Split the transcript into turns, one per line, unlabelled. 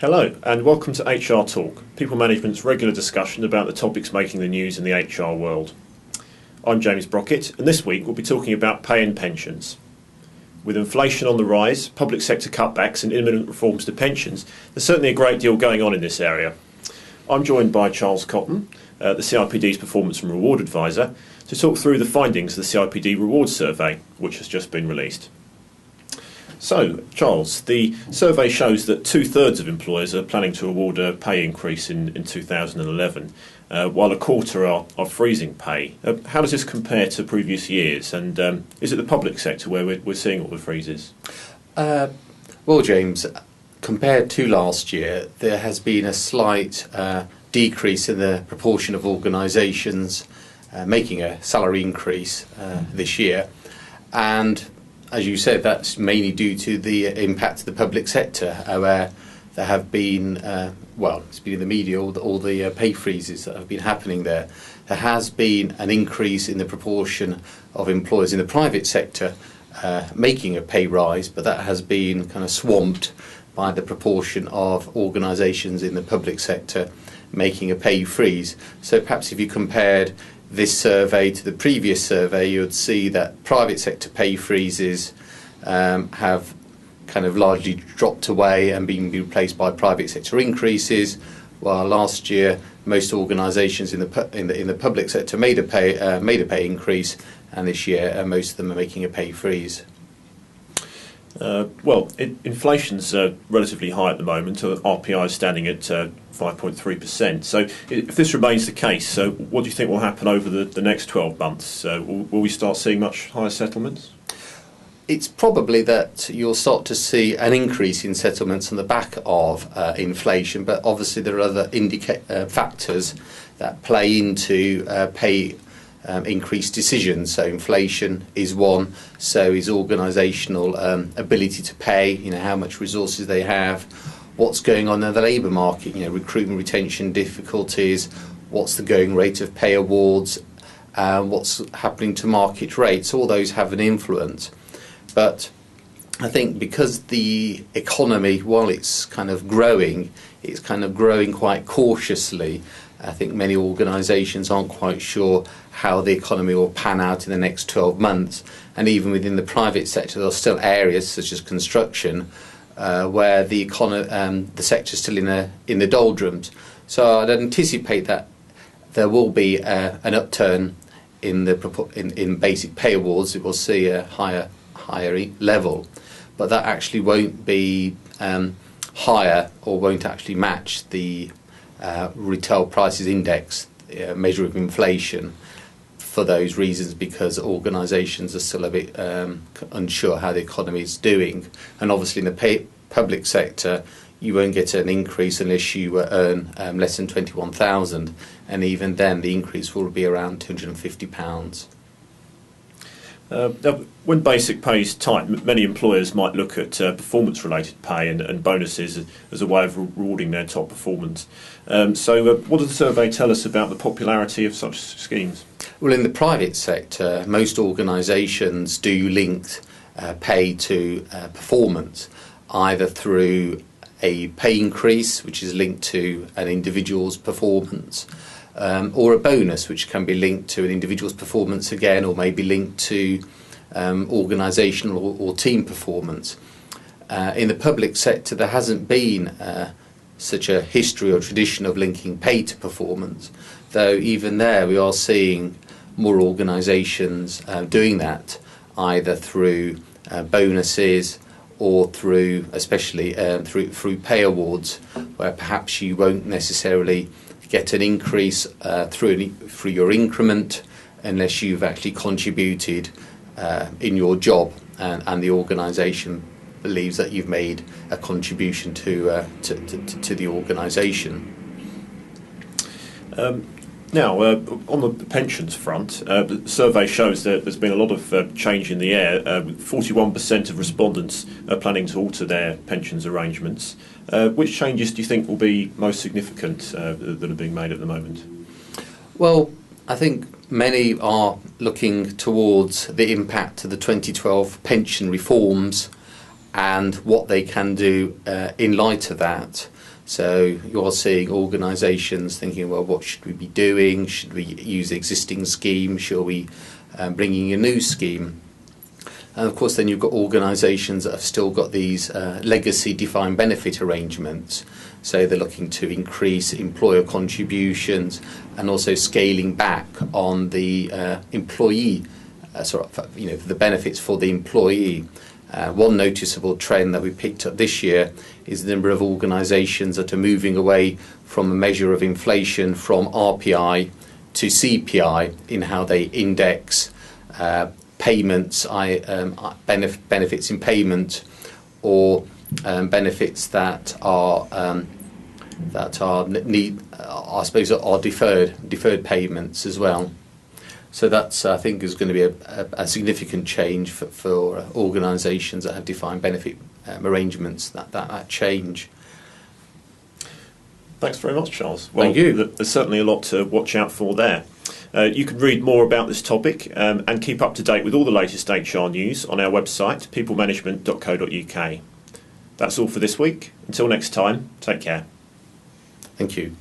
Hello and welcome to HR Talk, People Management's regular discussion about the topics making the news in the HR world. I'm James Brockett and this week we'll be talking about pay and pensions. With inflation on the rise, public sector cutbacks and imminent reforms to pensions, there's certainly a great deal going on in this area. I'm joined by HRTalkCCotton, the CIPD's Performance and Reward Advisor, to talk through the findings of the CIPD Reward Survey, which has just been released. So, Charles, the survey shows that 2/3 of employers are planning to award a pay increase in 2011, while a quarter are freezing pay. How does this compare to previous years, and is it the public sector where we're seeing all the freezes?
Well, James, compared to last year, there has been a slight decrease in the proportion of organisations making a salary increase this year, and as you said, that's mainly due to the impact of the public sector, where there have been, it's been in the media, all the pay freezes that have been happening there. There has been an increase in the proportion of employers in the private sector making a pay rise, but that has been kind of swamped by the proportion of organisations in the public sector making a pay freeze. So perhaps if you compared this survey to the previous survey, you would see that private sector pay freezes have kind of largely dropped away and been replaced by private sector increases, while last year most organisations in the public sector made a pay increase, and this year most of them are making a pay freeze.
Inflation's relatively high at the moment. RPI is standing at 5.3%. So if this remains the case, what do you think will happen over the next 12 months? Will we start seeing much higher settlements?
It's probably that you'll start to see an increase in settlements on the back of inflation, but obviously there are other factors that play into pay increased decisions. So inflation is one, so is organisational ability to pay, how much resources they have, what's going on in the labour market, recruitment, retention difficulties, what's the going rate of pay awards, what's happening to market rates. All those have an influence. But I think because the economy, while it's kind of growing quite cautiously. I think many organisations aren't quite sure how the economy will pan out in the next 12 months. And even within the private sector, there are still areas such as construction where the sector is still in the doldrums. So I'd anticipate that there will be an upturn in basic pay awards. It will see a higher level, but that actually won't be higher or won't actually match the retail prices index measure of inflation, for those reasons, because organisations are still a bit unsure how the economy is doing. And obviously in the public sector you won't get an increase unless you earn less than 21,000, and even then the increase will be around £250.
When basic pay is tight, many employers might look at performance-related pay and bonuses as a way of rewarding their top performance. What does the survey tell us about the popularity of such schemes?
Well, in the private sector, most organisations do link pay to performance, either through a pay increase, which is linked to an individual's performance, or a bonus, which can be linked to an individual's performance again, or maybe linked to organisational or team performance. In the public sector, there hasn't been such a history or tradition of linking pay to performance, though even there we are seeing more organisations doing that, either through bonuses or through, especially through pay awards, where perhaps you won't necessarily get an increase through your increment unless you've actually contributed in your job, and the organisation believes that you've made a contribution to the organisation.
Now, on the pensions front, the survey shows that there's been a lot of change in the air. 41% of respondents are planning to alter their pensions arrangements. Which changes do you think will be most significant that are being made at the moment?
Well, I think many are looking towards the impact of the 2012 pension reforms and what they can do in light of that. So you're seeing organisations thinking, well, what should we be doing? Should we use the existing scheme? Should we bring in a new scheme? And of course, then you've got organisations that have still got these legacy defined benefit arrangements. So they're looking to increase employer contributions and also scaling back on the employee, the benefits for the employee. One noticeable trend that we picked up this year is the number of organisations that are moving away from a measure of inflation from RPI to CPI in how they index payments, benefits in payment, or benefits that are deferred payments as well. So that's, I think, is going to be a significant change for organisations that have defined benefit arrangements. That change.
Thanks very much, Charles. Well,
thank you.
There's certainly a lot to watch out for there. You can read more about this topic and keep up to date with all the latest HR news on our website, peoplemanagement.co.uk. That's all for this week. Until next time, take care.
Thank you.